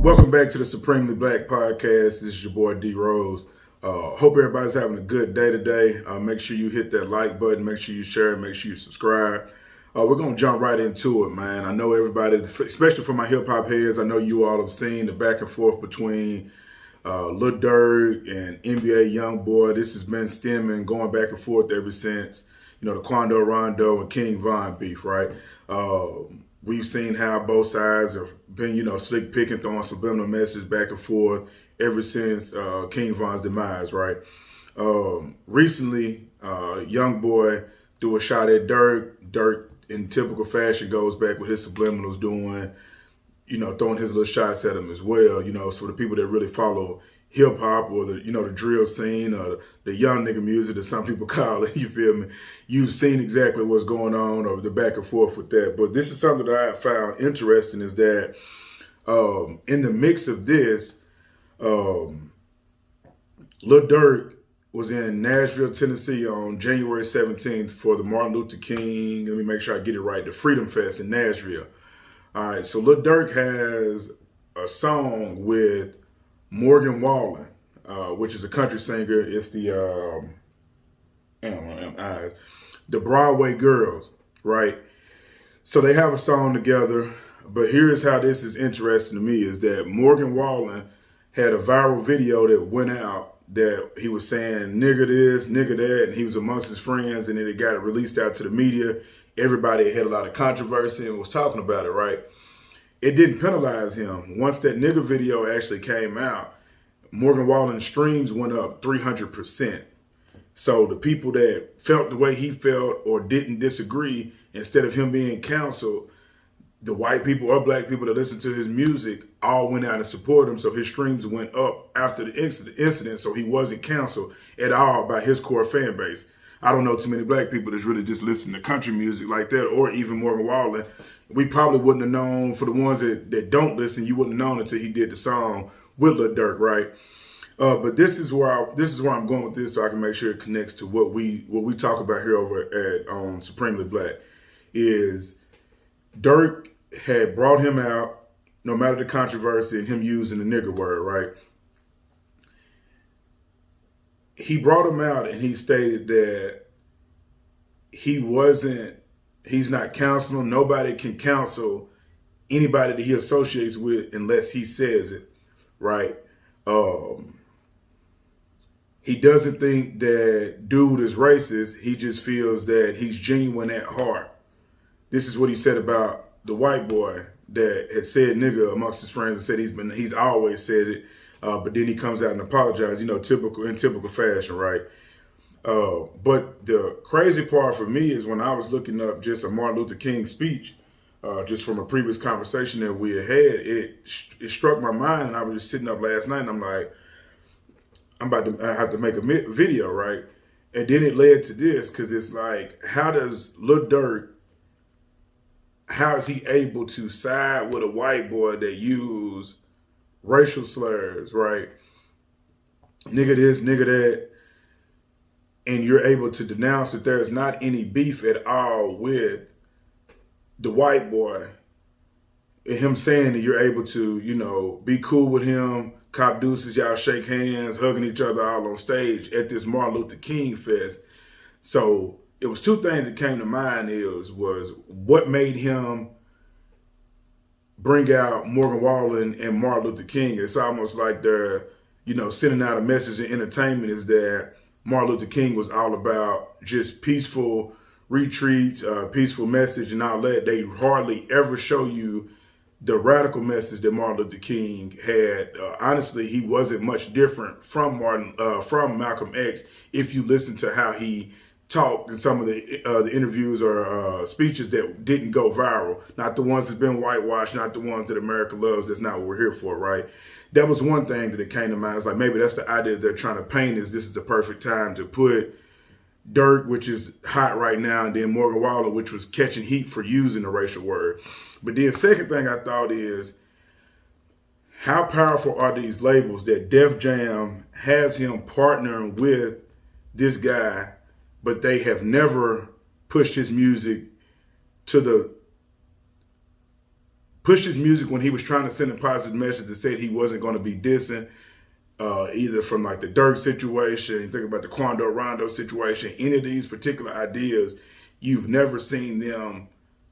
Welcome back to the Supremely Black Podcast. This is your boy D Rose. Hope everybody's having a good day today. Make sure you hit that like button. Make sure you share. Make sure you subscribe. We're going to jump right into it, man. I know everybody, especially for my hip hop heads, I know you all have seen the back and forth between Lil Durk and NBA Youngboy. This has been stemming, going back and forth ever since, the Quando Rondo and King Von beef, right? We've seen how both sides have been, slick picking, throwing subliminal messages back and forth ever since King Von's demise, right? Recently, Youngboy threw a shot at Durk. Durk, in typical fashion, goes back with his subliminals doing, throwing his little shots at him as well. So the people that really follow hip hop or the drill scene or the young nigga music that some people call it, you feel me? You've seen exactly what's going on or the back and forth with that. But this is something that I have found interesting is that in the mix of this, Lil Durk was in Nashville, Tennessee on January 17th for the Martin Luther King, let me make sure I get it right, the Freedom Fest in Nashville. All right, so Lil Durk has a song with Morgan Wallen, which is a country singer. It's the Broadway Girls, right? So they have a song together, but here's how this is interesting to me is that Morgan Wallen had a viral video that went out that he was saying nigga this, nigga that, and he was amongst his friends, and then it got released out to the media. Everybody had a lot of controversy and was talking about it, right? It didn't penalize him. Once that nigga video actually came out, Morgan Wallen's streams went up 300%. So the people that felt the way he felt or didn't disagree, instead of him being canceled, the white people or black people that listened to his music all went out and supported him. So his streams went up after the incident. So he wasn't canceled at all by his core fan base. I don't know too many black people that's really just listening to country music like that, or even Morgan Wallen. We probably wouldn't have known, for the ones that don't listen, you wouldn't have known until he did the song with Lil Durk, right? But this is where I'm going with this, so I can make sure it connects to what we talk about here over at Supremely Black. Is Durk had brought him out, no matter the controversy and him using the nigger word, right? He brought him out and he stated that he's not counseling. Nobody can counsel anybody that he associates with unless he says it, right? He doesn't think that dude is racist. He just feels that he's genuine at heart. This is what he said about the white boy that had said nigga amongst his friends and said he's always said it. But then he comes out and apologizes, in typical fashion, right? But the crazy part for me is when I was looking up just a Martin Luther King speech, just from a previous conversation that we had, it struck my mind, and I was just sitting up last night, and I'm like, I have to make a video, right? And then it led to this, because it's like, how does Lil Durk, how is he able to side with a white boy that use racial slurs, right? Nigga this, nigga that. And you're able to denounce that there is not any beef at all with the white boy. And him saying that you're able to, be cool with him, cop deuces, y'all shake hands, hugging each other all on stage at this Martin Luther King fest. So it was two things that came to mind was what made him bring out Morgan Wallen and Martin Luther King. It's almost like they're, sending out a message of entertainment is that Martin Luther King was all about just peaceful retreats, peaceful message and all that. They hardly ever show you the radical message that Martin Luther King had. Honestly, he wasn't much different from Malcolm X if you listen to how he talked in some of the interviews or speeches that didn't go viral. Not the ones that's been whitewashed, not the ones that America loves. That's not what we're here for, right? That was one thing that it came to mind. It's like maybe that's the idea they're trying to paint is this is the perfect time to put Durk, which is hot right now, and then Morgan Wallen, which was catching heat for using the racial word. But the second thing I thought is, how powerful are these labels that Def Jam has him partnering with this guy, but they have never pushed his music to pushed his music when he was trying to send a positive message that said he wasn't going to be dissing, either from like the Durk situation, think about the Quando Rondo situation, any of these particular ideas, you've never seen them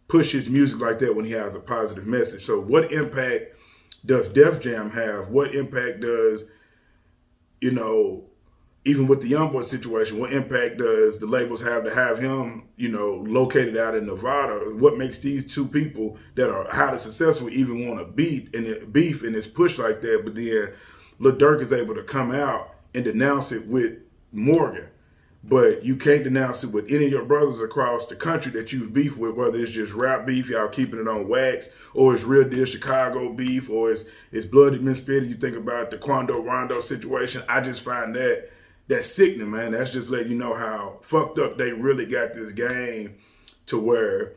push his music like that when he has a positive message. So what impact does Def Jam have? What impact does, you know, even with the Youngboy situation, what impact does the labels have to have him, you know, located out in Nevada? What makes these two people that are highly successful even want to beef and it's pushed like that? But then Lil Durk is able to come out and denounce it with Morgan. But you can't denounce it with any of your brothers across the country that you've beefed with, whether it's just rap beef, y'all keeping it on wax, or it's real deal Chicago beef, or it's blooded misfitted. You think about the Quando Rondo situation. I just find that's sickening, man. That's just letting you know how fucked up they really got this game to where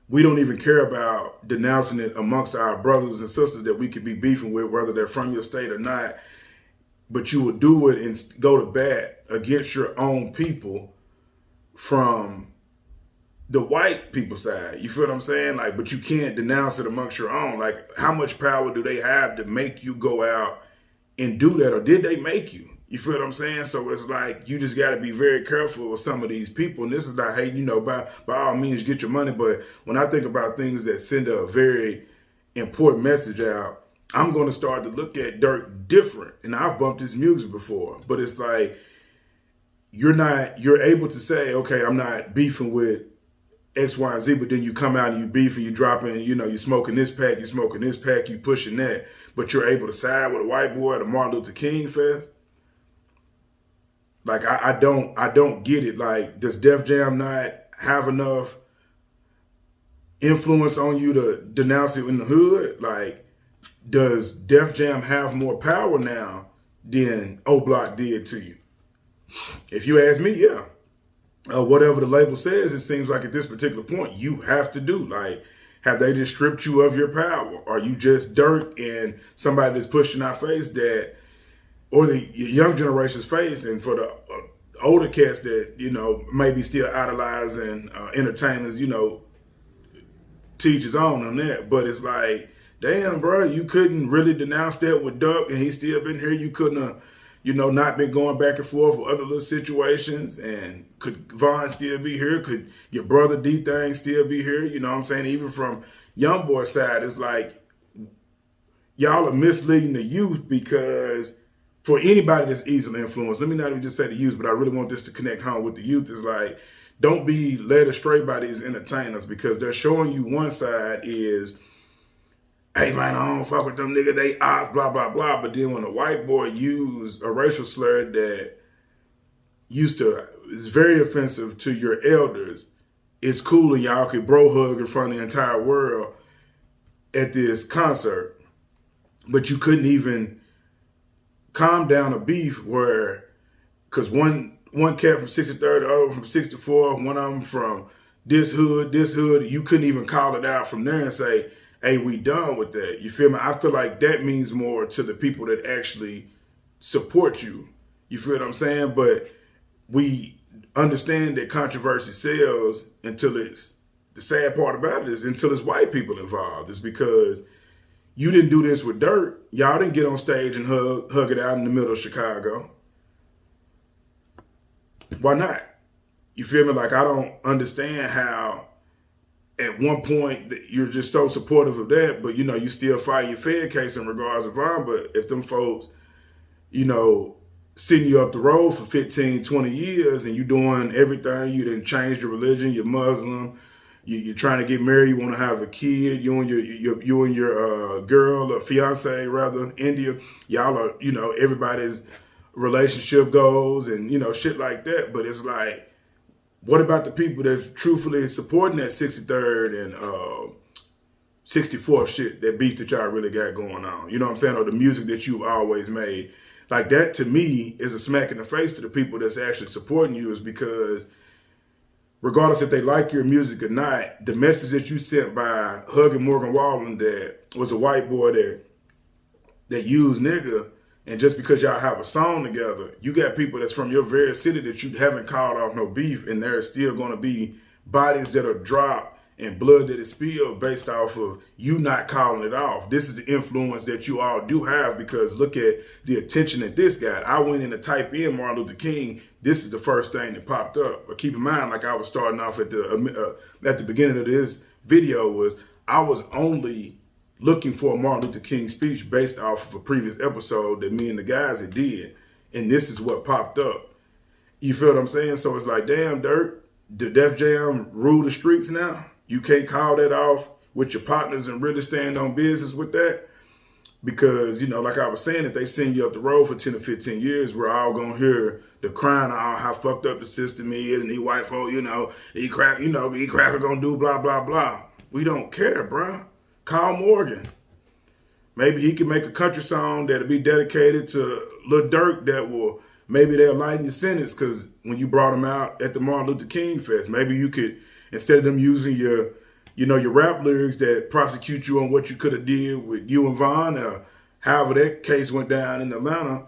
we don't even care about denouncing it amongst our brothers and sisters that we could be beefing with, whether they're from your state or not. But you would do it and go to bat against your own people from the white people side. You feel what I'm saying? Like, but you can't denounce it amongst your own. Like, how much power do they have to make you go out and do that? Or did they make you? You feel what I'm saying? So it's like, you just got to be very careful with some of these people. And this is not, hey, you know, by all means, get your money. But when I think about things that send a very important message out, I'm going to start to look at Durk different. And I've bumped his music before. But it's like, you're able to say, okay, I'm not beefing with X, Y, and Z, but then you come out and you beef and you dropping, you know, you smoking this pack, you pushing that. But you're able to side with a white boy at a Martin Luther King fest. Like, I don't get it. Like, does Def Jam not have enough influence on you to denounce it in the hood? Like, does Def Jam have more power now than O Block did to you? If you ask me, yeah. Whatever the label says, it seems like at this particular point, you have to do. Like, have they just stripped you of your power? Are you just Durk and somebody that's pushing our face that, or the young generation's face, and for the older cats that, you know, maybe still idolizing entertainers, you know, teach his own on that. But it's like, damn, bro, you couldn't really denounce that with Durk and he's still been here. You couldn't have, you know, not been going back and forth with other little situations. And could Vaughn still be here? Could your brother D-Thing still be here? You know what I'm saying? Even from Youngboy's side, it's like, y'all are misleading the youth, because for anybody that's easily influenced, let me not even just say the youth, but I really want this to connect home with the youth, is like, don't be led astray by these entertainers, because they're showing you one side is, hey man, I don't fuck with them niggas, they odds, blah, blah, blah. But then when a white boy used a racial slur that is very offensive to your elders, it's cool and y'all could bro hug in front of the entire world at this concert. But you couldn't even calm down a beef where, because one cat from 63rd, the other from 64th, one of them from this hood, you couldn't even call it out from there and say, hey, we done with that. You feel me? I feel like that means more to the people that actually support you. You feel what I'm saying? But we understand that controversy sells until it's, the sad part about it is until it's white people involved. It's because you didn't do this with Durk. Y'all didn't get on stage and hug it out in the middle of Chicago. Why not? You feel me? Like, I don't understand how at one point you're just so supportive of that, but, you know, you still file your Fed case in regards to Vaughn. But if them folks, you know, sending you up the road for 15, 20 years and you doing everything, you didn't change your religion, you're Muslim, you're trying to get married, you want to have a kid, you and your girl, or fiance rather, India, y'all are, you know, everybody's relationship goals and, you know, shit like that. But it's like, what about the people that's truthfully supporting that 63rd and 64th shit, that beef that y'all really got going on? You know what I'm saying? Or the music that you've always made. Like, that to me is a smack in the face to the people that's actually supporting you, is because regardless if they like your music or not, the message that you sent by hugging Morgan Wallen, that was a white boy that used nigga, and just because y'all have a song together, you got people that's from your very city that you haven't called off no beef, and there's still going to be bodies that are dropped and blood that is spilled based off of you not calling it off. This is the influence that you all do have, because look at the attention that this got. I went in to type in Martin Luther King. This is the first thing that popped up. But keep in mind, like I was starting off at the beginning of this video, was I was only looking for a Martin Luther King speech based off of a previous episode that me and the guys had did. And this is what popped up. You feel what I'm saying? So it's like, damn, Durk, the Def Jam rule the streets now? You can't call that off with your partners and really stand on business with that? Because, you know, like I was saying, if they send you up the road for 10 or 15 years, we're all going to hear the crying out how fucked up the system is, and these white folk, you know, these crackers going to do blah, blah, blah. We don't care, bruh. Call Morgan. Maybe he can make a country song that'll be dedicated to Lil Durk that will, maybe they'll lighten your sentence, because when you brought him out at the Martin Luther King Fest, maybe you could, instead of them using your rap lyrics that prosecute you on what you could have did with you and Von, or however that case went down in Atlanta,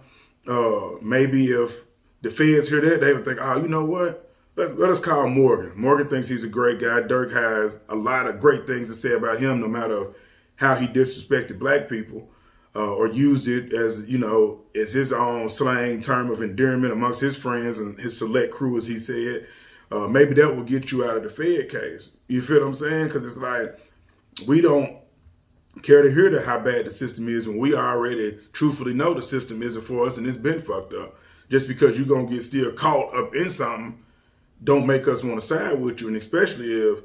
maybe if the feds hear that, they would think, oh, you know what? Let us call Morgan. Morgan thinks he's a great guy. Durk has a lot of great things to say about him, no matter how he disrespected black people, or used it as, you know, as his own slang term of endearment amongst his friends and his select crew, as he said. Maybe that will get you out of the Fed case. You feel what I'm saying? Because it's like, we don't care to hear how bad the system is when we already truthfully know the system isn't for us and it's been fucked up. Just because you're going to get still caught up in something don't make us want to side with you. And especially if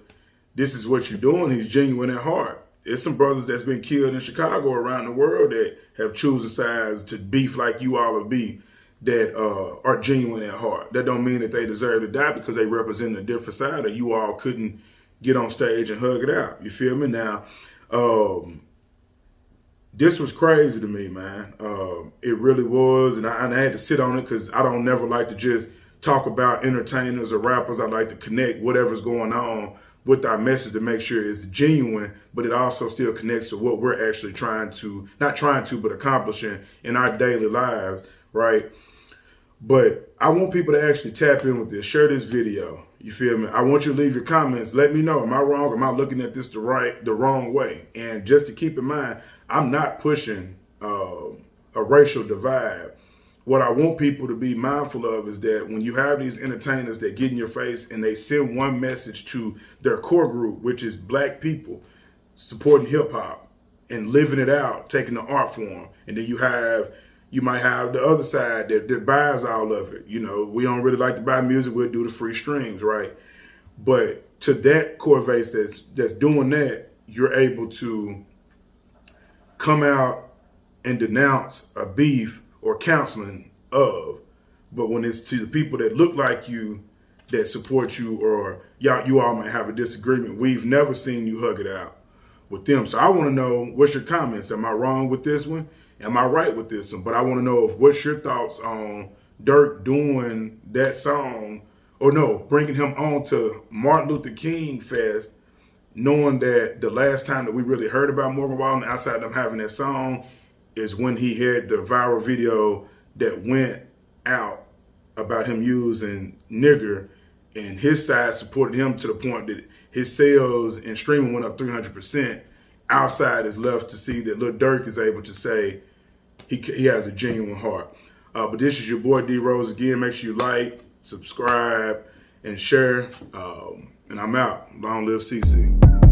this is what you're doing, he's genuine at heart. There's some brothers that's been killed in Chicago around the world that have chosen sides to beef like you all would be, that are genuine at heart. That don't mean that they deserve to die because they represent a different side, or you all couldn't get on stage and hug it out. You feel me? Now, this was crazy to me, man. It really was, and I had to sit on it because I don't never like to just talk about entertainers or rappers. I like to connect whatever's going on with our message to make sure it's genuine, but it also still connects to what we're actually but accomplishing in our daily lives, right? But I want people to actually tap in with this, share this video. You feel me? I want you to leave your comments. Let me know, am I wrong? Am I looking at this the wrong way? And just to keep in mind, I'm not pushing a racial divide. What I want people to be mindful of is that when you have these entertainers that get in your face and they send one message to their core group, which is black people supporting hip hop and living it out, taking the art form, and then you might have the other side that buys all of it. You know, we don't really like to buy music, we'll do the free streams, right? But to that core base that's doing that, you're able to come out and denounce a beef or counseling of. But when it's to the people that look like you, that support you, or you all might have a disagreement, we've never seen you hug it out with them. So I want to know, what's your comments? Am I wrong with this one? Am I right with this one? But I want to know what's your thoughts on Durk doing that song, or no, bringing him on to Martin Luther King Fest, knowing that the last time that we really heard about Morgan Wallen outside of them having that song is when he had the viral video that went out about him using nigger, and his side supported him to the point that his sales and streaming went up 300%. Outside is left to see that Lil Durk is able to say he has a genuine heart. But this is your boy D Rose again. Make sure you like, subscribe, and share. And I'm out. Long live CC.